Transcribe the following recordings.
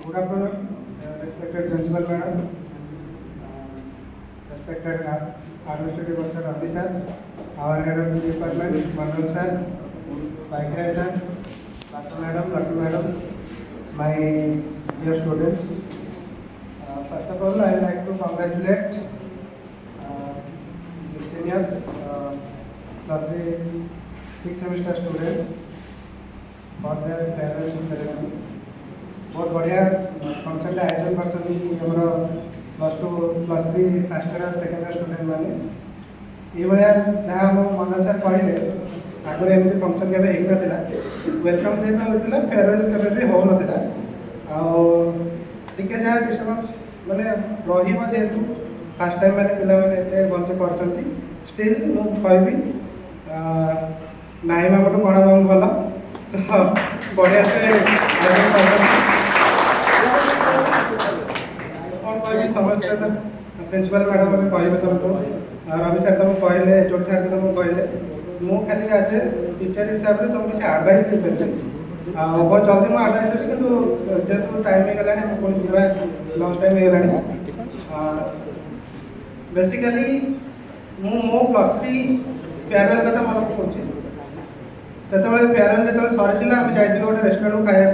Good afternoon, respected principal madam, respected administrative officer, our head of the department, Mandal sir, Vaikray sir, Lasa madam, Lakshmi madam, my dear students. First of all, I would like to congratulate the seniors, plus the 6th semester students for their farewell ceremony. बहुत बढ़िया function आयोजन कर plus two plus three fast year second year student मैंने ये भाया जहाँ Manoj sir कहले आगे एमती फंक्शन के वेलकम जेहतु होता फेयरवेल के हो नाला आगे जहाँ डिस्टर्बांस मैंने रेतु फास्ट टाइम मैंने पे भलसे कर स्टिल मुझे नाई मामू कणा मामू भल तो बढ़िया से समझते प्रिंसिपल मैडम भी कहे तुमको रवि सर तुमको कहले एचओडी सर तुमको कहले मु खाली आज टीचर हिसाब से तुमको किसी एडवाइस दे पारे बहुत जल्दी मुझे एडवाइस देवी कि जेहतु टाइम हो गला पुणी जा लंच टाइम हो गला बेसिकली मो प्लस थ्री फेयरवेल कथा मन पकाऊँ से फेयरवेल जो सरी आम जाइए गोटे रेस्टोरेंट खाया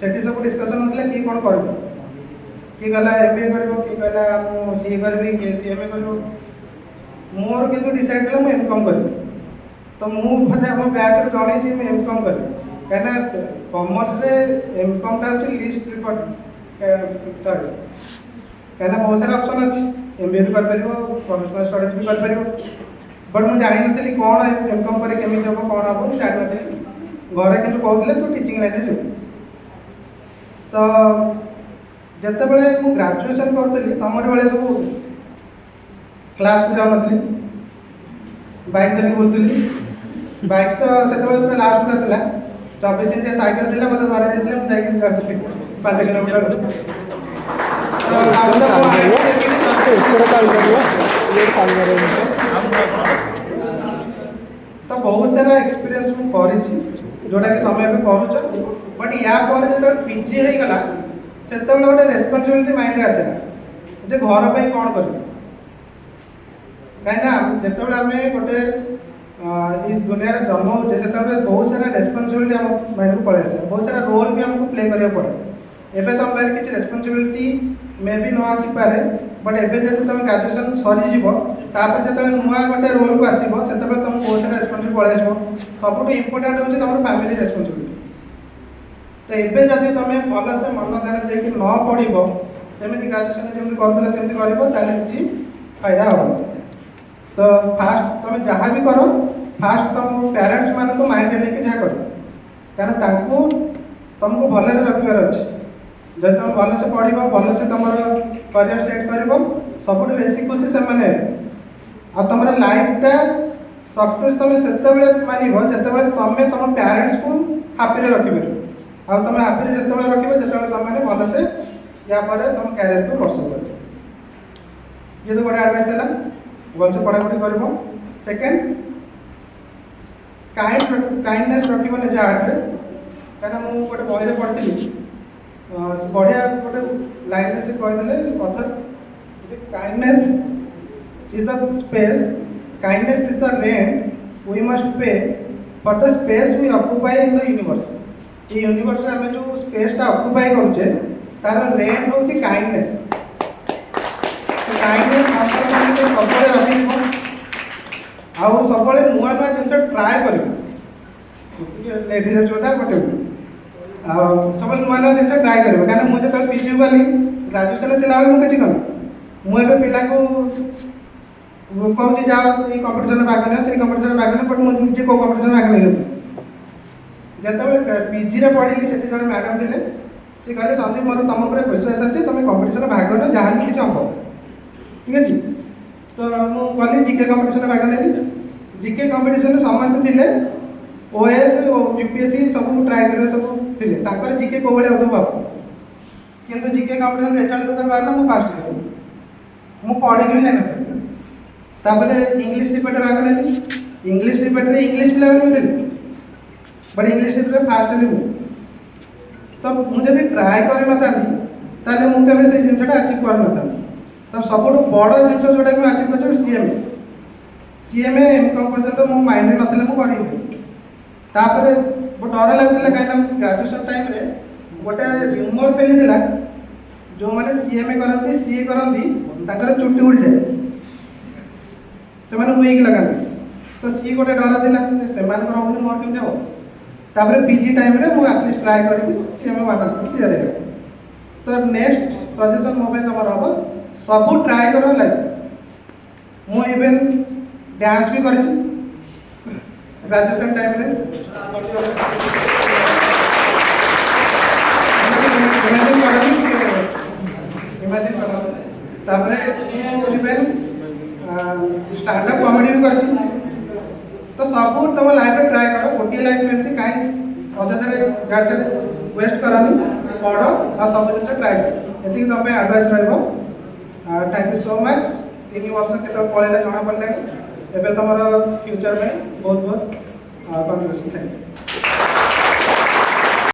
से सब डिस्कसन होता कि कौन कर किए कहला एमबीए कर किए कहला सीए करी किए सीएमए कर मोर किंतु डिसाइड कला मुझे एमकम करी तो मुझे आम बैच जन मुझे एमकम करी कहीं कॉमर्स रे एमकम टा हूँ लिस्ट प्रिफर्ड चॉइस कहीं बहुत सारा ऑप्शन अच्छी एमबीए भी कर प्रोफेशनल स्टडीज भी कर बट मुझे जानी नी कौन एमकम कर केमी हम कौन हम मुझे जानी नी घरे कि कहते तू टीचिंग लाइन में तो जिते बड़े ग्रेजुएशन करी तुम बेले सब क्लास को जाऊनी बाइक धरिक बुलूली बाइक तो से पूरा लास्ट को आसला 24 इंच साइकेल थी मतलब धरे देते मुझे 5 किलोमीटर तो बहुत सारा एक्सपीरियंस मुझे जोटा कि तुम ए कर बट या जो पीजी हो गला से गोटे रेस्पन्सिबिलिटी माइंड आसला जे घर पर कौन कर कहीं जिते आम गोटे दुनिया जन्म होचे से बहुत सारा रेस्पन्सिबिलिटी आम माइंड को पलि आसे बहुत सारा रोल भी आमको प्ले करा पड़े एवं तुम पाखे किसी रेस्पन्सिबिलिटी मे भी न आसीपे बट एवं जेहतु तुम ग्रेजुएशन सरीज जो नुआ गोटे रोल को आसो से तुम बहुत सारा रेस्पन्सिबिलिटी पलि आस सब इम्पोर्टाट हूँ तुम फैमिली रेस्पन्सिबिलिटी तो ये जब तुम भल से मन ध्यान देकी न पढ़ो सेमती ग्रेजुएशन जमी कर किसी फायदा हम तो फास्ट तुम जहाँ भी कर फास्ट तुम पेरेंट्स मान को माइंड लेके जहाँ कर कहीं तुमको भल रखार अच्छे जब तुम भल से पढ़ भल से तुम करियर सेट कर सब बेसिक खुशी से मैंने आ तुम लाइफटा सक्सेस तुम से मान जो तुम तुम पेरेंट्स को हापी रखिपर आ तुम हापी जो रख जो तुम भल से या तुम कैरियर को परसू कर ये तो गोटे एडवाइस है भल से पढ़ापढ़ी कर सेकेंड काइंडनेस रख निज हार्ट में कहीं मुझे गोटे बही पढ़ी बढ़िया गोटे लाइन से कहते अर्थात kindness is the space kindness is the rent we must pay for the space we occupy in the universe ये यूनिवर्स आम जो स्पेसटा ऑक्युपाई करुचे तार रेंट हूँ काइंडनेस काइंडनेस सब रख आउ सब नुआ नुआ जिन ट्राए कर गोटे सब नुआ नुआ जिन ट्राए कर कहीं मुझे जो पीजी गली ग्रेजुएशन थी मुझे किसी कल मुझे पिला कहूँ जाओ कंपिटिशन भाग नहीं से कंपिटिशन भाग नहीं बट मुझे कौ कंपिटिशन भाग नहीं जो पीजी पढ़ी से जन मैडम थे सी कहले संदीप मोर तुम पर विश्वास अच्छे तुम कंपिटिशन भाग न जहाँ भी किसी हम ठीक है तो मुझे गली जिके कंपिटिशन भाग नहीं जिके कंपिटिशन समस्ते थे ओएस यूपीएससी सब ट्राए कर सब थे जिके कौ भाई होता बाबू किंतु जिके कंपिटिशन रिजल्ट जो बाहर मुझे फास्ट हो मुझे पढ़ी भी जानी इंग्लिश डिबेट भाग नहीं इंग्लिश डिबेट इंग्लिश पिला भी थे बट इंग्लिश डिबेट फास्ट हली तो मुझे ट्राए कर ताले मु केबे से जिनसटा अचीव कर नता तो सबुठ बड़ जिनस जोटा कि अचीव कर सीएमए सीएमए एमकम पर्यंत मो माइंड नथिले मु करिबे तापरे डर लगुला कहीं ग्रेजुएशन टाइम रे गोटे र्यूमर फैली जो मैंने सीएमए करती सीए करती चुट्टी उड़ जाए से वीक लगाती तो सी गोटे डर थी रोनी मोर केमती हम तापर पीजी टाइम रे मु एटलिस्ट ट्राए करी सीएमए वन क्लियर है तो नेक्स्ट सजेशन मो तुम हम सबू ट्राए कर लाइफ मु इवेन डांस भी कर ग्रेजुएशन टाइम रे इमेजिन तापर इवेन स्टैंड अप कॉमेडी भी कर तो सब तुम लाइफ ट्राए कर गोटे लाइफ मिलती कहीं अଯଥା से वेस्ट करानी पढ़ आ सब जिन ट्राए कर ये तुम advice thank you so much 3 वर्ष के पलैला जना पड़े एवं तुम फ्यूचर में बहुत बहुत कॉन्ग्रेचुलेसन थैंक यू।